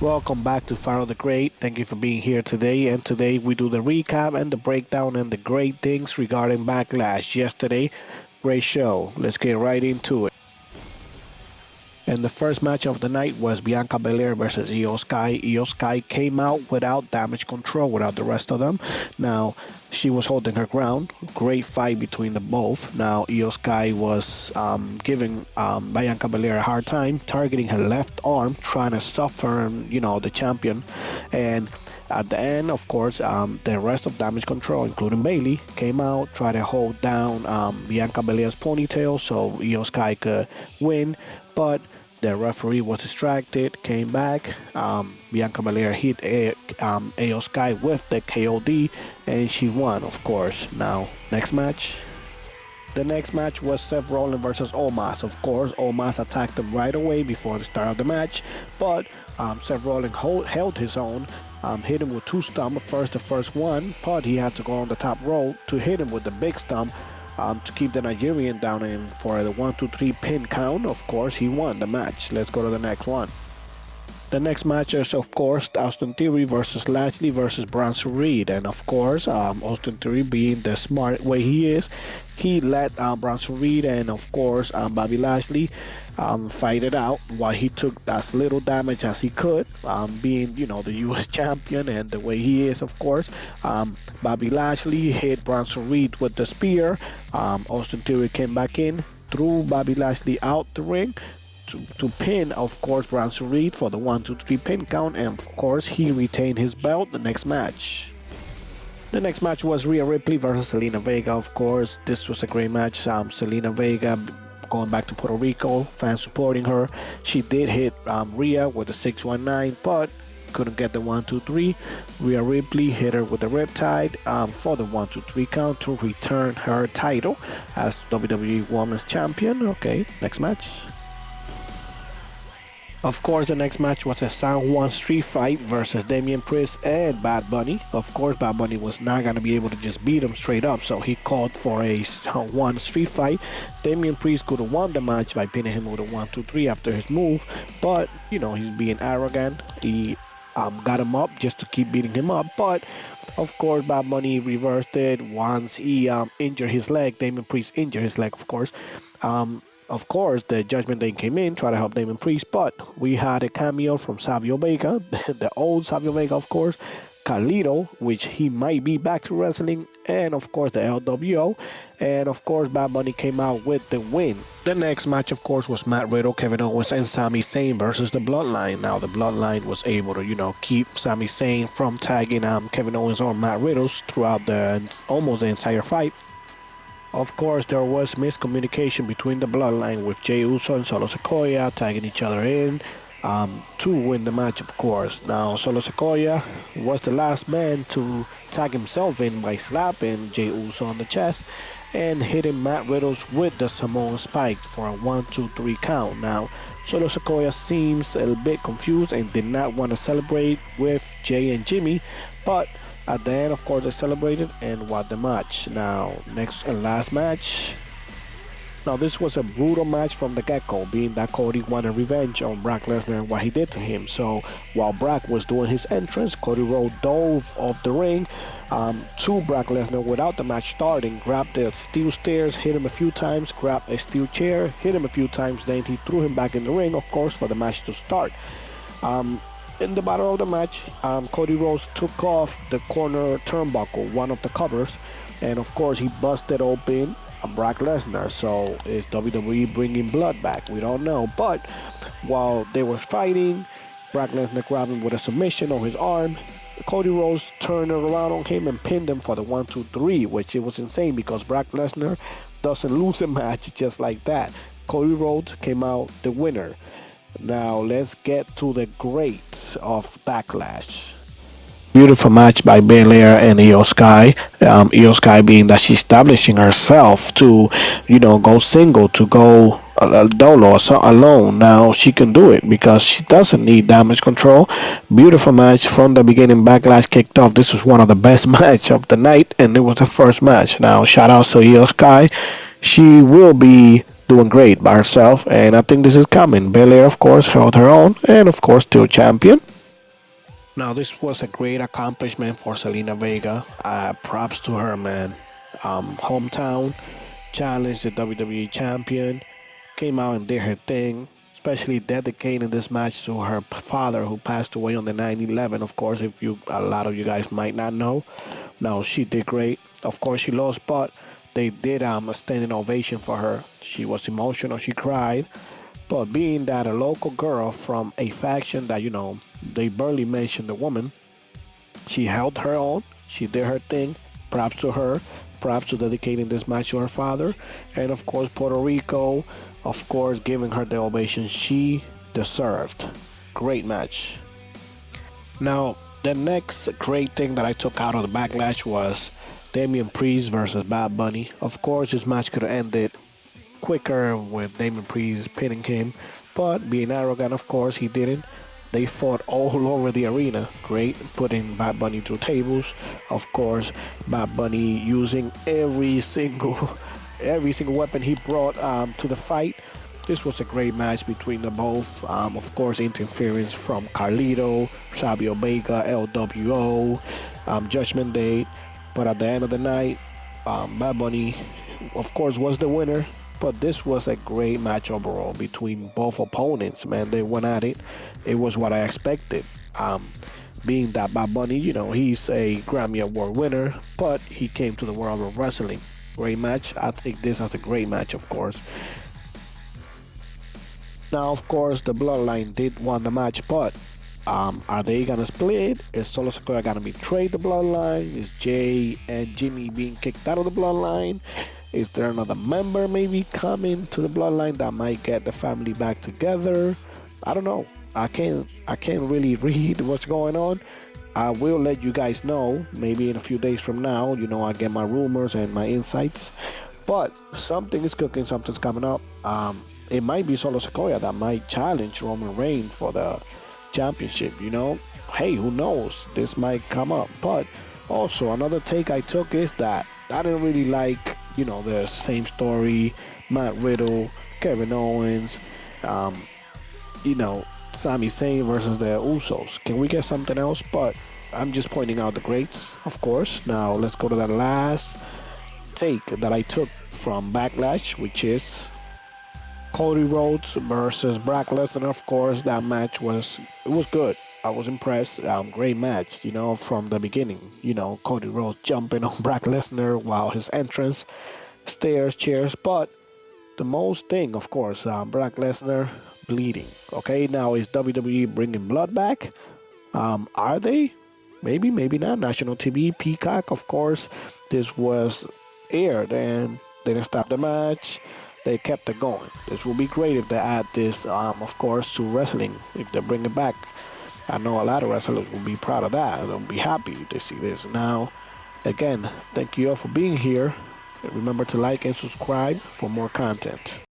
Welcome back to Follow the Great. Thank you for being here today. And today we do the recap and the breakdown and the great things regarding Backlash. Yesterday, great show. Let's get right into it. And the first match of the night was Bianca Belair versus Io Sky. Io Sky came out without damage control, without the rest of them. Now, she was holding her ground. Great fight between the both. Now, Io Sky was giving Bianca Belair a hard time, targeting her left arm, trying to soften, the champion. And at the end, of course, the rest of Damage Control, including Bailey, came out, tried to hold down Bianca Belair's ponytail so Io Sky could win. But the referee was distracted, came back. Bianca Belair hit Io Sky with the KOD, and she won, of course. Now, next match. The next match was Seth Rollins versus Omos. Of course, Omos attacked him right away before the start of the match, but Seth Rollins held his own, hit him with two stomps. The first one, but he had to go on the top rope to hit him with the big stomp to keep the Nigerian down in for the 1-2-3 pin count. Of course, he won the match. Let's go to the next one. The next match is, of course, Austin Theory versus Lashley versus Bronson Reed. And, of course, Austin Theory, being the smart way he is, he let Bronson Reed and, of course, Bobby Lashley fight it out while he took as little damage as he could, being, the U.S. champion and the way he is, of course. Bobby Lashley hit Bronson Reed with the spear. Austin Theory came back in, threw Bobby Lashley out the ring, to pin, of course, Bronson Reed for the 1-2-3 pin count, and of course he retained his belt. The next match was Rhea Ripley versus Zelina Vega. Of course, this was a great match. Zelina Vega going back to Puerto Rico, fans supporting her. She did hit Rhea with the 619, but couldn't get the 1-2-3. Rhea Ripley hit her with the Riptide for the 1-2-3 count to return her title as WWE Women's Champion. Okay, next match. Of course, the next match was a San Juan Street Fight versus Damian Priest and Bad Bunny. Of course, Bad Bunny was not going to be able to just beat him straight up, so he called for a San Juan Street Fight. Damian Priest could have won the match by pinning him with a 1-2-3 after his move, but, he's being arrogant. He got him up just to keep beating him up, but of course, Bad Bunny reversed it once he injured his leg. Damian Priest injured his leg, of course. Of course, the Judgment Day came in, tried to help Damian Priest, but we had a cameo from Savio Vega, the old Savio Vega, of course, Carlito, which he might be back to wrestling, and of course the LWO, and of course Bad Bunny came out with the win. The next match, of course, was Matt Riddle, Kevin Owens, and Sami Zayn versus the Bloodline. Now the Bloodline was able to, keep Sami Zayn from tagging Kevin Owens or Matt Riddle throughout almost the entire fight. Of course, there was miscommunication between the Bloodline with Jey Uso and Solo Sikoa tagging each other in to win the match, of course. Now, Solo Sikoa was the last man to tag himself in by slapping Jey Uso on the chest and hitting Matt Riddle with the Samoan Spike for a 1-2-3 count. Now, Solo Sikoa seems a little bit confused and did not want to celebrate with Jey and Jimmy, but at the end, of course, they celebrated and won the match. Now, next and last match. Now, this was a brutal match from the get-go, being that Cody wanted revenge on Brock Lesnar and what he did to him. So, while Brock was doing his entrance, Cody Rhodes dove off the ring to Brock Lesnar without the match starting, grabbed the steel stairs, hit him a few times, grabbed a steel chair, hit him a few times, then he threw him back in the ring, of course, for the match to start. In the bottom of the match, Cody Rhodes took off the corner turnbuckle, one of the covers, and of course he busted open Brock Lesnar. So is WWE bringing blood back? We don't know. But while they were fighting, Brock Lesnar grabbed him with a submission on his arm. Cody Rhodes turned around on him and pinned him for the 1-2-3, which it was insane because Brock Lesnar doesn't lose a match just like that. Cody Rhodes came out the winner. Now let's get to the greats of Backlash. Beautiful match by Belair and Io Sky. Io Sky being that she's establishing herself to, go single, to go dolo alone. Now she can do it because she doesn't need damage control. Beautiful match from the beginning. Backlash kicked off. This was one of the best match of the night, and it was the first match. Now shout out to Io Sky. She will be doing great by herself, and I think this is coming. Belair, of course, held her own, and of course, still champion. Now, this was a great accomplishment for Selena Vega. Props to her, man. Hometown challenged the WWE champion, came out and did her thing, especially dedicating this match to her father who passed away on the 9/11. Of course, if you a lot of you guys might not know. Now, she did great. Of course, she lost, but they did a standing ovation for her. She was emotional, she cried. But being that a local girl from a faction that, they barely mentioned the woman, she held her own. She did her thing. Props to her. Props to dedicating this match to her father. And of course, Puerto Rico, of course, giving her the ovation she deserved. Great match. Now, the next great thing that I took out of the Backlash was Damian Priest versus Bad Bunny. Of course, this match could have ended quicker with Damian Priest pinning him, but being arrogant, of course, he didn't. They fought all over the arena. Great, putting Bad Bunny through tables. Of course, Bad Bunny using every single weapon he brought to the fight. This was a great match between the both. Of course, interference from Carlito, Sabio Vega, LWO, Judgment Day. But at the end of the night, Bad Bunny, of course, was the winner. But this was a great match overall between both opponents, man. They went at it. It was what I expected. Being that Bad Bunny, he's a Grammy Award winner, but he came to the world of wrestling. Great match. I take this as a great match, of course. Now, of course, the Bloodline did won the match, but are they gonna split? Is Solo Sikoa gonna betray the Bloodline? Is Jay and Jimmy being kicked out of the Bloodline? Is there another member maybe coming to the Bloodline that might get the family back together? I don't know. I can't really read what's going on. I will let you guys know maybe in a few days from now. I get my rumors and my insights. But something is cooking, something's coming up. It might be Solo Sikoa that might challenge Roman Reigns for the championship, Hey, who knows? This might come up. But also another take I took is that I didn't really like, the same story, Matt Riddle, Kevin Owens, Sami Zayn versus the Usos. Can we get something else? But I'm just pointing out the greats, of course. Now let's go to the last take that I took from Backlash, which is Cody Rhodes versus Brock Lesnar. Of course, that match was good. I was impressed. Great match, from the beginning. Cody Rhodes jumping on Brock Lesnar while his entrance, stairs, chairs. But the most thing, of course, Brock Lesnar bleeding. Okay, now is WWE bringing blood back? Are they? Maybe, maybe not. National TV, Peacock, of course. This was aired and they didn't stop the match. They kept it going. This will be great if they add this, of course, to wrestling. If they bring it back. I know a lot of wrestlers will be proud of that. They'll be happy if they see this. Now, again, thank you all for being here. Remember to like and subscribe for more content.